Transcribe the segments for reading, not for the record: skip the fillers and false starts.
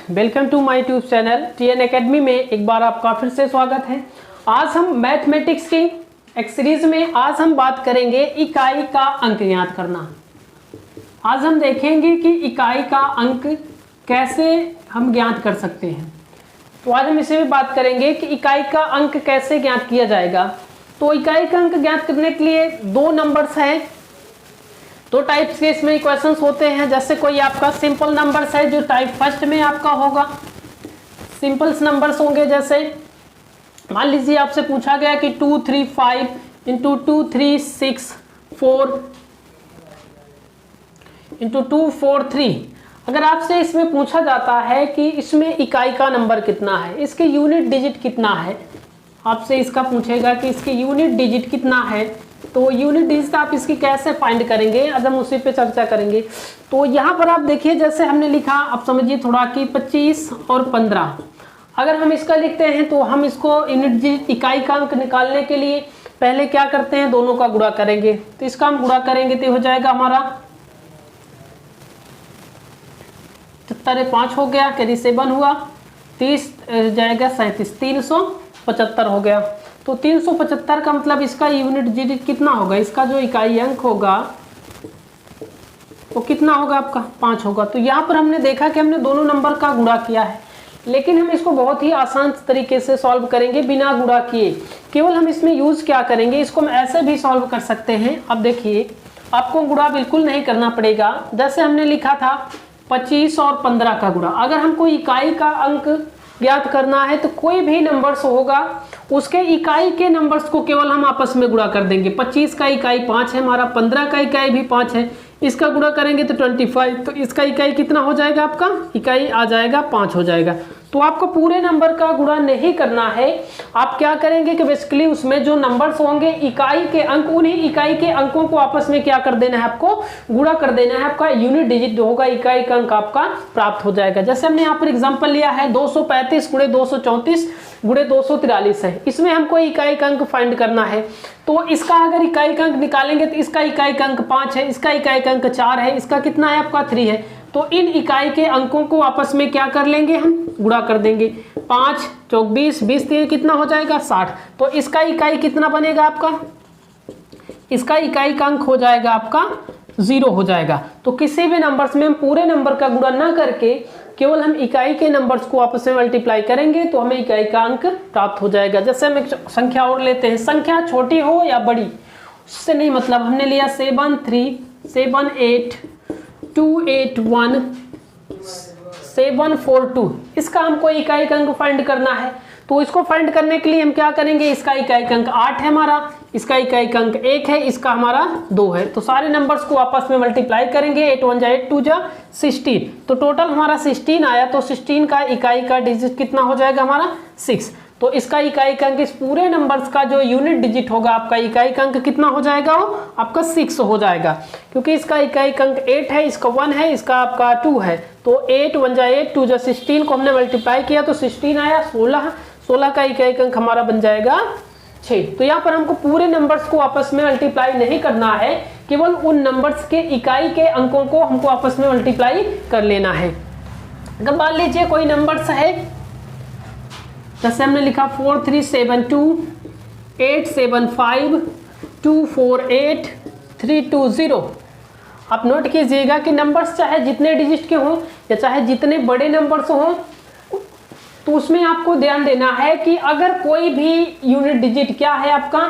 Welcome to my YouTube channel TN academy में एक बार आपका फिर से स्वागत है। आज हम मैथमेटिक्स की एक सीरीज में आज हम बात करेंगे इकाई का अंक ज्ञात करना। आज हम देखेंगे कि इकाई का अंक कैसे हम ज्ञात कर सकते हैं। तो आज हम इसे भी बात करेंगे कि इकाई का अंक कैसे ज्ञात किया जाएगा। तो इकाई का अंक ज्ञात करने के लिए दो नंबर्स हैं, दो टाइप्स के इसमें इक्वेशंस होते हैं। जैसे कोई आपका सिंपल नंबर्स है जो टाइप फर्स्ट में आपका होगा, सिंपल्स नंबर्स होंगे। जैसे मान लीजिए आपसे पूछा गया कि 2 3 5 इंटू 2 3 6 4 इंटू 2 4 3। अगर आपसे इसमें पूछा जाता है कि इसमें इकाई का नंबर कितना है, इसके यूनिट डिजिट कितना है, आपसे इसका पूछेगा कि इसके यूनिट डिजिट कितना है, तो यूनिट डिजिट आप इसकी कैसे फाइंड करेंगे, आज हम उसी पे चर्चा करेंगे। तो यहाँ पर आप देखिए, जैसे हमने लिखा, आप समझिए थोड़ा कि 25 और 15 अगर हम इसका लिखते हैं तो हम इसको यूनिट डिजिट इकाई का अंक निकालने के लिए पहले क्या करते हैं, दोनों का गुणा करेंगे। तो इसका हम गुणा करेंगे तो हो जाएगा हमारा 5 हो गया, कैरी 7 हुआ, 30 जाएगा 37, 375 हो गया। तो 375 का मतलब इसका यूनिट डिजिट कितना होगा, इसका जो इकाई अंक होगा वो कितना होगा आपका 5 होगा। तो यहाँ पर हमने देखा कि हमने दोनों नंबर का गुणा किया है, लेकिन हम इसको बहुत ही आसान तरीके से सॉल्व करेंगे बिना गुणा किए। केवल हम इसमें यूज क्या करेंगे, इसको हम ऐसे भी सॉल्व कर सकते हैं। अब देखिए, आपको गुणा बिल्कुल नहीं करना पड़ेगा। जैसे हमने लिखा था 25 और 15 का गुणा। अगर हमको इकाई का अंक ज्ञात करना है तो कोई भी नंबर्स होगा उसके इकाई के नंबर्स को केवल हम आपस में गुणा कर देंगे। 25 का इकाई 5 है हमारा, 15 का इकाई भी 5 है, इसका गुणा करेंगे तो 25। तो इसका इकाई कितना हो जाएगा, आपका इकाई आ जाएगा 5 हो जाएगा। तो आपको पूरे नंबर का गुणा नहीं करना है। आप क्या करेंगे कि बेसिकली उसमें जो नंबर्स होंगे इकाई के अंक, उन्हीं इकाई के अंकों को आपस में क्या कर देना है, आपको गुणा कर देना है। आपका यूनिट डिजिट जो होगा इकाई का अंक आपका प्राप्त हो जाएगा। जैसे हमने यहाँ पर एग्जांपल लिया है 235 गुणे 234 गुणे 243 है, इसमें हमको इकाई का अंक फाइंड करना है। तो इसका अगर इकाई का अंक निकालेंगे तो इसका इकाई का अंक 5 है, इसका इकाई का अंक 4 है, इसका कितना है आपका 3 है। तो इन इकाई के अंकों को आपस में क्या कर लेंगे, हम गुणा कर देंगे। 5 चौक 20, 20 3 कितना हो जाएगा 60। तो इसका इकाई कितना बनेगा आपका, इसका इकाई का अंक हो जाएगा आपका 0 हो जाएगा। तो किसी भी नंबर्स में हम पूरे नंबर का गुणा ना करके केवल हम इकाई के नंबर्स को आपस में मल्टीप्लाई करेंगे तो हमें इकाई का अंक प्राप्त हो जाएगा। जैसे हम एक संख्या और लेते हैं, संख्या छोटी हो या बड़ी उससे नहीं मतलब। हमने लिया 7 3 7 8 2 8 1 7 4 2, इसका हमको इकाई का अंक फाइंड करना है। तो इसको फाइंड करने के लिए हम क्या करेंगे, इसका इकाई का अंक 8 है हमारा, इसका इकाई का अंक 1 है, इसका हमारा 2 है। तो सारे नंबर्स को आपस में मल्टीप्लाई करेंगे, 8 1 जा 8 2 जा 16। तो टोटल हमारा 16 आया। तो 16 का इकाई का डिजिट कितना हो जाएगा हमारा 6। तो इसका इकाई का अंक, इस पूरे नंबर्स का जो यूनिट डिजिट होगा आपका इकाई का अंक कितना हो जाएगा, वो आपका 6 हो जाएगा। क्योंकि इसका इकाई का अंक 8 है, इसका 1 है, इसका आपका 2 है। तो 8 1 जा 8 2 जा 16 को हमने मल्टीप्लाई किया तो 16 आया। 16 का इकाई का अंक हमारा बन जाएगा 6। तो यहाँ पर हमको पूरे नंबर्स को आपस में मल्टीप्लाई नहीं करना है, केवल उन नंबर्स के इकाई के अंकों को हमको आपस में मल्टीप्लाई कर लेना है। अगर मान लीजिए कोई नंबर्स है, जैसे हमने लिखा 4 3 7 2 8 7 5 2 4 8 3 2 0। आप नोट कीजिएगा कि नंबर्स चाहे जितने डिजिट के हों या चाहे जितने बड़े नंबर्स हों, तो उसमें आपको ध्यान देना है कि अगर कोई भी यूनिट डिजिट क्या है आपका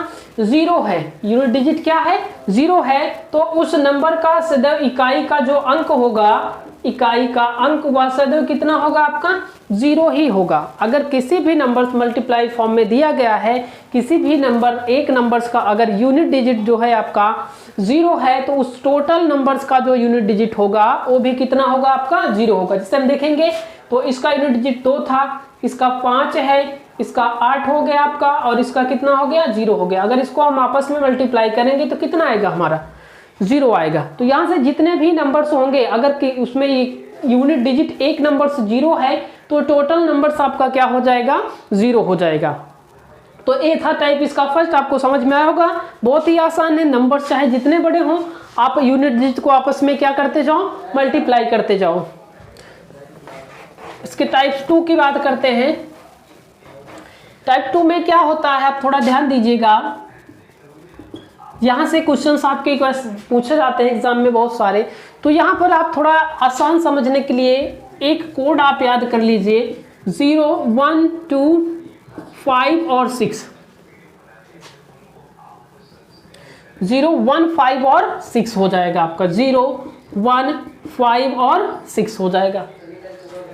0 है, यूनिट डिजिट क्या है 0 है, तो उस नंबर का सदैव इकाई का जो अंक होगा, इकाई का अंक वह सदैव कितना होगा आपका 0 ही होगा। अगर किसी भी नंबर मल्टीप्लाई फॉर्म में दिया गया है, किसी भी नंबर एक नंबर्स का अगर यूनिट डिजिट जो है आपका 0 है, तो उस टोटल नंबर्स का जो यूनिट डिजिट होगा वो भी कितना होगा आपका 0 होगा। जैसे हम देखेंगे तो इसका यूनिट डिजिट 2 था, इसका 5 है, इसका 8 हो गया आपका, और इसका कितना हो गया 0 हो गया। अगर इसको हम आपस में मल्टीप्लाई करेंगे तो कितना आएगा हमारा 0 आएगा। तो यहाँ से जितने भी नंबर्स होंगे, अगर उसमें यूनिट डिजिट एक नंबर से 0 है तो टोटल नंबर्स आपका क्या हो जाएगा 0 हो जाएगा। तो ए था टाइप इसका फर्स्ट, आपको समझ में आया होगा। बहुत ही आसान है, नंबर्स चाहे जितने बड़े हों आप यूनिट डिजिट को आपस में क्या करते जाओ, मल्टीप्लाई करते जाओ। इसके टाइप 2 की बात करते हैं। टाइप 2 में क्या होता है, आप थोड़ा ध्यान दीजिएगा। यहाँ से क्वेश्चंस आपके पूछे जाते हैं एग्जाम में बहुत सारे, तो यहाँ पर आप थोड़ा आसान समझने के लिए एक कोड आप याद कर लीजिए, 0, 1, 2, 5 और 6। 0, 1, 5 और 6 हो जाएगा आपका, 0, 1, 5 और 6 हो जाएगा।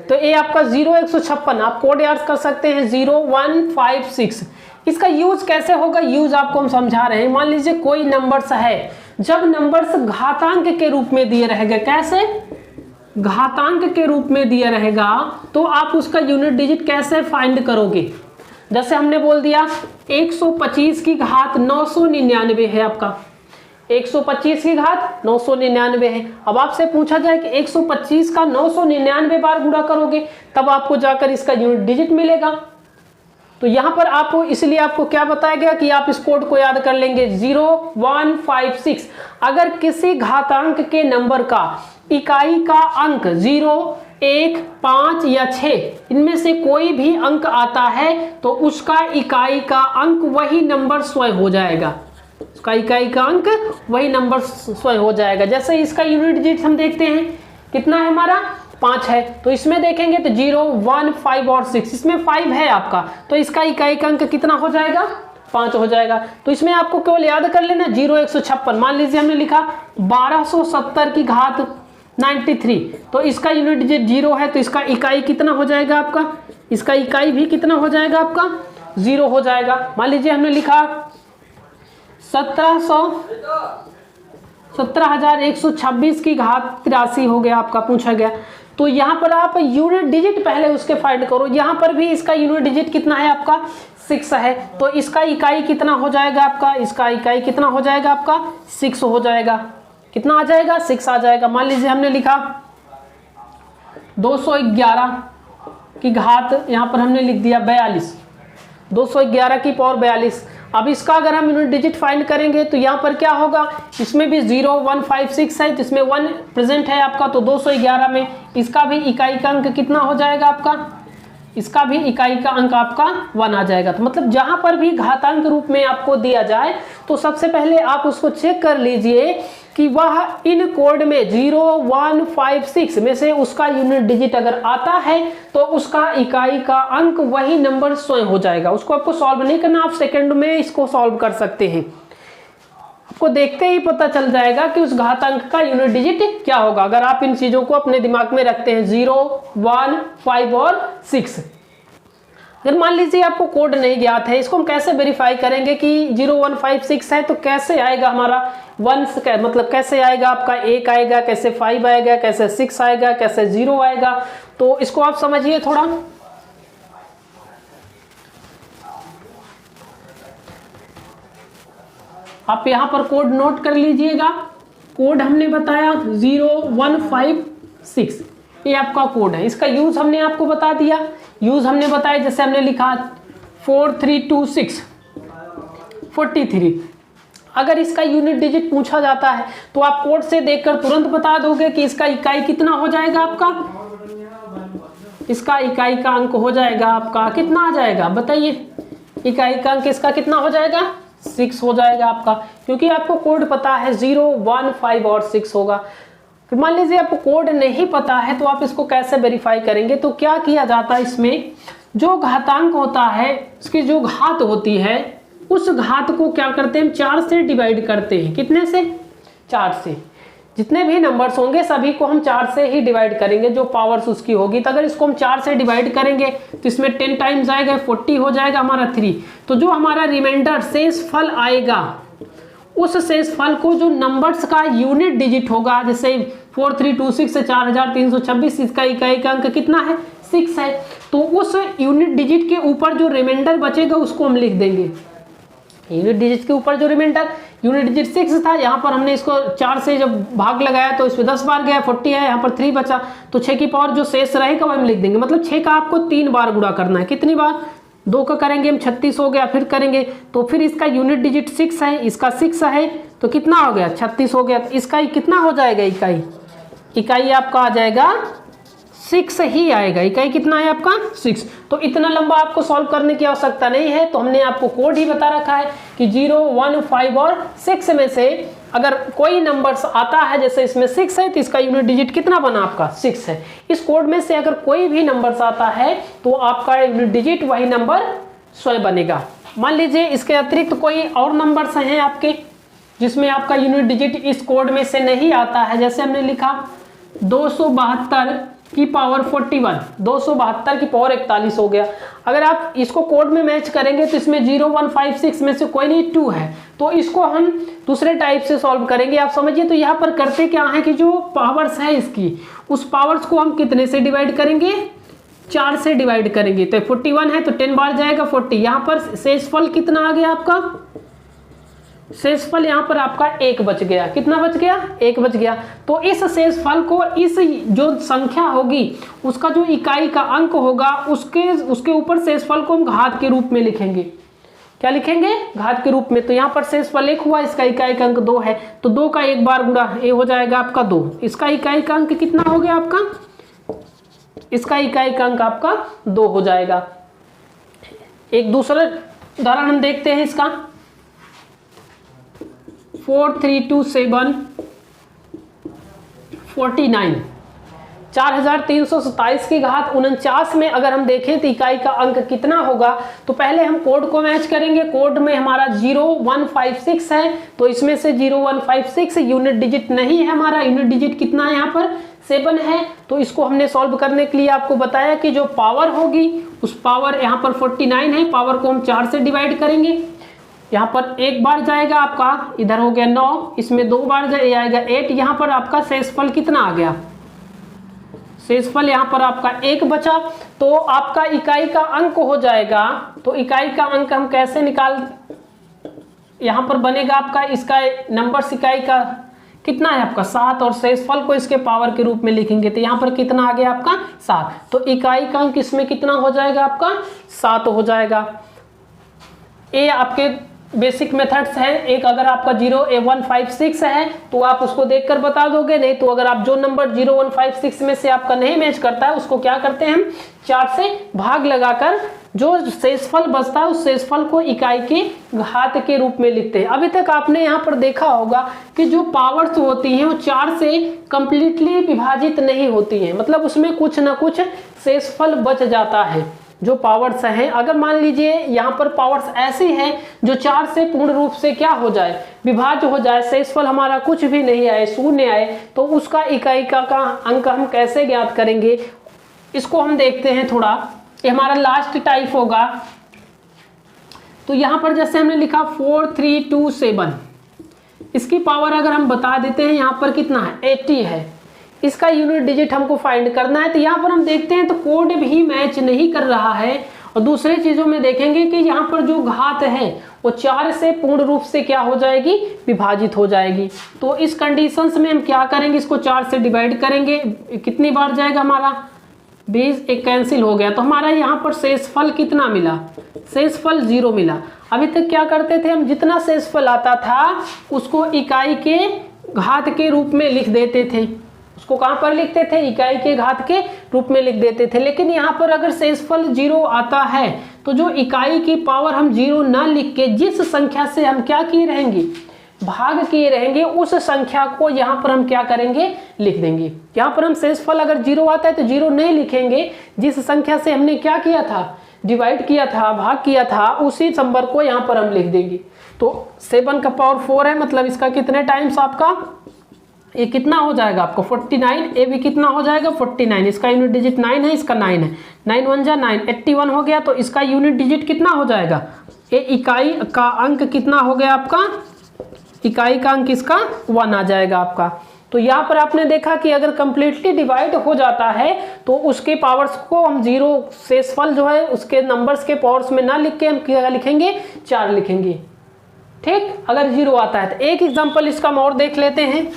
तो ये आपका 0 156 आप कोड याद कर सकते हैं, 0, 1, 5, 6। इसका यूज कैसे होगा, यूज आपको हम समझा रहे हैं। मान लीजिए कोई नंबर्स है, जब नंबर्स घातांक के रूप में दिए रहेगा, कैसे घातांक के रूप में दिया रहेगा, तो आप उसका यूनिट डिजिट कैसे फाइंड करोगे। जैसे हमने बोल दिया 125 की घात 999 है आपका, 125 की घात 999 है। अब आपसे पूछा जाए कि 125 का 999 बार गुणा करोगे, तब आपको जाकर इसका यूनिट डिजिट मिलेगा। तो यहां पर आपको, इसलिए आपको क्या बताया गया कि आप इस कोड को याद कर लेंगे, 0, 1, 5, 6। अगर किसी घातांक के नंबर का इकाई का अंक 0, 1, 5 या 6 इनमें से कोई भी अंक आता है, तो उसका इकाई का अंक वही नंबर स्वयं हो जाएगा, उसका इकाई का अंक वही नंबर स्वयं हो जाएगा। जैसे इसका यूनिट डिजिट हम देखते हैं, कितना है हमारा, 5 है। तो इसमें देखेंगे तो 0, 1, 5 और 6, इसमें 5 है आपका, तो इसका इकाई का अंक कितना हो जाएगा, 5 हो जाएगा। तो इसमें आपको केवल याद कर लेना 0 156। मान लीजिए हमने लिखा 1270 की घात 93, तो इसका यूनिट डिजिट 0 है, तो इसका इकाई कितना हो जाएगा आपका, इसका इकाई भी कितना हो जाएगा आपका, 0 हो जाएगा। मान लीजिए हमने लिखा 17,126 की घात 83 हो गया आपका, पूछा गया। तो यहाँ पर आप यूनिट डिजिट पहले उसके फाइंड करो। यहाँ पर भी इसका यूनिट डिजिट कितना है आपका, 6 है, तो इसका इकाई कितना हो जाएगा आपका, इसका इकाई कितना हो जाएगा आपका, 6 हो जाएगा। कितना आ जाएगा, 6 आ जाएगा। मान लीजिए हमने लिखा 211 की घात, यहाँ पर हमने लिख दिया 42, 211 की पावर 42। अब इसका अगर हम यूनिट डिजिट फाइंड करेंगे तो यहाँ पर क्या होगा, इसमें भी 0, 1, 5, 6 है, जिसमें 1 प्रेजेंट है आपका, तो 211 में इसका भी इकाई का अंक कितना हो जाएगा आपका, इसका भी इकाई का अंक आपका 1 आ जाएगा। तो मतलब जहां पर भी घातांक रूप में आपको दिया जाए, तो सबसे पहले आप उसको चेक कर लीजिए कि वह इन कोड में 0, 1, 5, 6 में से उसका यूनिट डिजिट अगर आता है, तो उसका इकाई का अंक वही नंबर स्वयं हो जाएगा। उसको आपको सॉल्व नहीं करना, आप सेकंड में इसको सॉल्व कर सकते हैं। आपको देखते ही पता चल जाएगा कि उस घातांक का यूनिट डिजिट क्या होगा, अगर आप इन चीजों को अपने दिमाग में रखते हैं, 0, 1, 5 और 6। अगर मान लीजिए आपको कोड नहीं ज्ञात है, इसको हम कैसे वेरीफाई करेंगे कि 0, 1, 5, 6 है, तो कैसे आएगा हमारा 1, मतलब कैसे आएगा आपका 1 आएगा, कैसे 5 आएगा, कैसे 6 आएगा, कैसे 0 आएगा। तो इसको आप समझिए थोड़ा। आप यहां पर कोड नोट कर लीजिएगा। कोड हमने बताया 0, 1, 5, 6, ये आपका कोड है। इसका यूज हमने आपको बता दिया, यूज हमने बताया, जैसे हमने लिखा 4326 43। अगर इसका यूनिट डिजिट पूछा जाता है तो आप कोड से देखकर तुरंत बता दोगे कि इसका इकाई कितना हो जाएगा आपका, इसका इकाई का अंक हो जाएगा आपका कितना आ जाएगा, बताइए। इकाई का अंक इसका कितना हो जाएगा, 6 हो जाएगा आपका, क्योंकि आपको कोड पता है 0, 1, 5 और 6 होगा। मान लीजिए आपको कोड नहीं पता है, तो आप इसको कैसे वेरीफाई करेंगे। तो क्या किया जाता है, इसमें जो घातांक होता है, उसकी जो घात होती है, उस घात को क्या करते हैं, 4 से डिवाइड करते हैं। कितने से, 4 से। जितने भी नंबर्स होंगे सभी को हम 4 से ही डिवाइड करेंगे, जो पावर्स उसकी होगी। तो अगर इसको हम 4 से डिवाइड करेंगे तो इसमें 10 टाइम्स आएगा, 40 हो जाएगा हमारा 3। तो जो हमारा रिमाइंडर शेष फल आएगा, उस शेष फल को जो नंबर्स का यूनिट डिजिट होगा, जैसे 4326 से 4326, इसका इकाई का अंक कितना है, 6 है। तो उस यूनिट डिजिट के ऊपर जो रिमाइंडर बचेगा उसको हम लिख देंगे। यूनिट डिजिट के ऊपर जो रिमाइंडर, यूनिट डिजिट 6 था, यहाँ पर हमने इसको 4 से जब भाग लगाया तो इसमें 10 बार गया, 40 है, यहाँ पर 3 बचा, तो 6 की पावर जो शेष रहेगा वो हम लिख देंगे। मतलब 6 का आपको 3 बार गुणा करना है। कितनी बार, 2 का करेंगे हम 36 हो गया, फिर करेंगे तो फिर इसका यूनिट डिजिट 6 है, इसका 6 है, तो कितना हो गया, 36 हो गया। तो इसका कितना हो जाएगा, इकाई आपका आ जाएगा 6 ही आएगा। इकाई कितना है आपका 6। तो इतना लंबा आपको सॉल्व करने की आवश्यकता नहीं है, तो हमने आपको कोड ही बता रखा है कि 0, 1, 5 और 6 में से अगर कोई नंबर्स आता है, जैसे इसमें 6 है तो इसका यूनिट डिजिट कितना बना आपका 6 है। इस कोड में से अगर कोई भी नंबर्स आता है तो आपका यूनिट डिजिट वही नंबर स्वयं बनेगा। मान लीजिए इसके अतिरिक्त कोई और नंबर्स हैं आपके जिसमें आपका यूनिट डिजिट इस कोड में से नहीं आता है, जैसे हमने लिखा 272 की पावर 41, 272 की पावर 41 हो गया। अगर आप इसको कोड में मैच करेंगे तो इसमें 0, 1, 5, 6 में से कोई नहीं 2 है, तो इसको हम दूसरे टाइप से सॉल्व करेंगे। आप समझिए, तो यहाँ पर करते क्या है कि जो पावर्स है इसकी, उस पावर्स को हम कितने से डिवाइड करेंगे, 4 से डिवाइड करेंगे। तो 41 है तो 10 बार जाएगा 40। यहाँ पर शेषफल कितना आ गया आपका, शेषफल यहाँ पर आपका 1 बच गया। कितना बच गया, 1 बच गया। तो इस शेषफल को, इस जो संख्या होगी उसका जो इकाई का अंक होगा उसके ऊपर शेषफल को हम घात के रूप में लिखेंगे। क्या लिखेंगे, घात के रूप में। तो यहाँ पर शेषफल 1 हुआ, इसका इकाई का अंक 2 है, तो 2 का 1 बार गुणा ये हो जाएगा आपका 2। इसका इकाई का अंक कितना हो गया आपका, इसका इकाई का अंक आपका 2 हो जाएगा। एक दूसरा उदाहरण हम देखते हैं इसका, 4327 49, 4327 की घात 49 में अगर हम देखें तो इकाई का अंक कितना होगा। तो पहले हम कोड को मैच करेंगे। कोड में हमारा 0156 है, तो इसमें से 0156 यूनिट डिजिट नहीं है, हमारा यूनिट डिजिट कितना है यहाँ पर 7 है। तो इसको हमने सॉल्व करने के लिए आपको बताया कि जो पावर होगी उस पावर यहाँ पर 49 है, पावर को हम 4 से डिवाइड करेंगे। यहाँ पर 1 बार जाएगा आपका, इधर हो गया 9, इसमें 2 बार जाएगा 8। यहाँ पर आपका शेषफल कितना आ गया, शेषफल यहाँ पर आपका 1 बचा। तो आपका इकाई का अंक हो जाएगा, तो इकाई का अंक हम कैसे निकाल, यहाँ पर बनेगा आपका, इसका नंबर इकाई का कितना है आपका 7, और शेषफल को इसके पावर के रूप में लिखेंगे तो यहाँ पर कितना आ गया आपका 7। तो इकाई का अंक इसमें कितना हो जाएगा आपका 7 हो जाएगा। ये आपके बेसिक मेथड्स हैं। एक अगर आपका 0, 1, 5, 6 है तो आप उसको देखकर बता दोगे, नहीं तो अगर आप जो नंबर 0, 1, 5, 6 में से आपका नहीं मैच करता है उसको क्या करते हैं हम 4 से भाग लगाकर जो शेषफल बचता है उस शेषफल को इकाई के घात के रूप में लिखते हैं। अभी तक आपने यहाँ पर देखा होगा कि जो पावर्स होती हैं वो 4 से कंप्लीटली विभाजित नहीं होती हैं, मतलब उसमें कुछ ना कुछ शेषफल बच जाता है। जो पावर्स हैं, अगर मान लीजिए यहाँ पर पावर्स ऐसी हैं जो 4 से पूर्ण रूप से क्या हो जाए, विभाज्य हो जाए, शेषफल हमारा कुछ भी नहीं आए, 0 आए, तो उसका इकाई का अंक हम कैसे ज्ञात करेंगे, इसको हम देखते हैं थोड़ा। ये हमारा लास्ट टाइप होगा। तो यहाँ पर जैसे हमने लिखा 4327, इसकी पावर अगर हम बता देते हैं यहाँ पर कितना है 80 है, इसका यूनिट डिजिट हमको फाइंड करना है। तो यहाँ पर हम देखते हैं तो कोड भी मैच नहीं कर रहा है, और दूसरे चीज़ों में देखेंगे कि यहाँ पर जो घात है वो 4 से पूर्ण रूप से क्या हो जाएगी, विभाजित हो जाएगी। तो इस कंडीशंस में हम क्या करेंगे, इसको 4 से डिवाइड करेंगे, कितनी बार जाएगा हमारा 20, एक कैंसिल हो गया, तो हमारा यहाँ पर शेषफल कितना मिला, शेषफल 0 मिला। अभी तक क्या करते थे हम, जितना शेषफल आता था उसको इकाई के घात के रूप में लिख देते थे, उसको कहाँ पर लिखते थे, इकाई के घात के रूप में लिख देते थे। लेकिन यहाँ पर अगर शेषफल 0 आता है तो जो इकाई की पावर हम 0 ना लिख के जिस संख्या से हम क्या किए रहेंगे, भाग किए रहेंगे, उस संख्या को यहाँ पर हम क्या करेंगे, लिख देंगे। यहाँ पर हम शेषफल अगर 0 आता है तो 0 नहीं लिखेंगे, जिस संख्या से हमने क्या किया था, डिवाइड किया था, भाग किया था, उसी नंबर को यहाँ पर हम लिख देंगे। तो 7 का पावर 4 है, मतलब इसका कितने टाइम्स आपका, ये कितना हो जाएगा आपको 49, ये भी कितना हो जाएगा 49, इसका यूनिट डिजिट 9 है, इसका 9 है, 9 1 जा 9, 81 हो गया। तो इसका यूनिट डिजिट कितना हो जाएगा, ये इकाई का अंक कितना हो गया आपका, इकाई का अंक इसका 1 आ जाएगा आपका। तो यहाँ पर आपने देखा कि अगर कंप्लीटली डिवाइड हो जाता है तो उसके पावर्स को हम 0, शेषफल जो है उसके नंबर्स के पावर्स में ना लिख के हम क्या लिखेंगे, 4 लिखेंगे। ठीक, अगर 0 आता है तो एक एग्जाम्पल इसका हम और देख लेते हैं।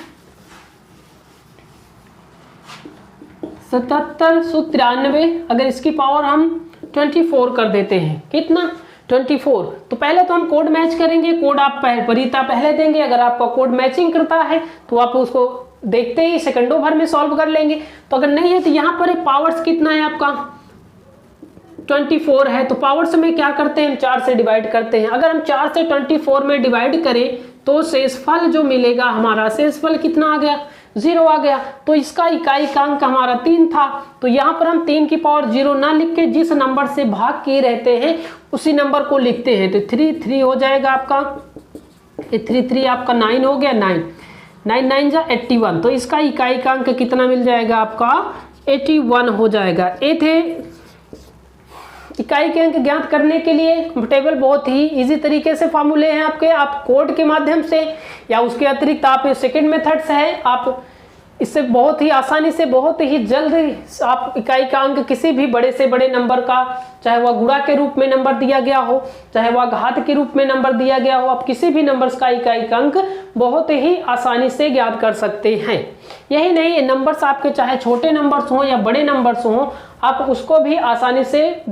7793, अगर इसकी पावर हम 24 कर देते हैं, कितना 24, तो पहले तो हम कोड मैच करेंगे। कोड आप वरीयता पहले देंगे, अगर आपका कोड मैचिंग करता है तो आप उसको देखते ही सेकंडों भर में सॉल्व कर लेंगे। तो अगर नहीं है तो यहाँ पर पावर्स कितना है आपका 24 है, तो पावर्स में क्या करते हैं हम 4 से डिवाइड करते हैं। अगर हम 4 से 24 में डिवाइड करें तो शेषफल जो मिलेगा हमारा, शेषफल कितना आ गया 0 आ गया। तो इसका इकाईकांक हमारा 3 था। तो यहाँ पर हम 3 की पावर 0 ना लिख के जिस नंबर से भाग किए रहते हैं उसी नंबर को लिखते हैं। तो 3 हो जाएगा आपका, 3 आपका 9 हो गया, 9 9 जा 81। तो इसका इकाईकांक कितना मिल जाएगा आपका 81 हो जाएगा। ये थे इकाई के अंक ज्ञात करने के लिए टेबल बहुत ही इजी तरीके से फार्मूले हैं आपके। आप कोड के माध्यम से या उसके अतिरिक्त आप सेकंड मेथड्स है, आप इससे बहुत ही आसानी से बहुत ही जल्द आप इकाई का अंक किसी भी बड़े से बड़े नंबर का, चाहे वह गुणा के रूप में नंबर दिया गया हो, चाहे वह घात के रूप में नंबर दिया गया हो, आप किसी भी नंबर्स का इकाई का अंक बहुत ही आसानी से ज्ञात कर सकते हैं। यही नहीं, नंबर्स आपके चाहे छोटे नंबर्स हों या बड़े नंबर्स हों, आप उसको भी आसानी से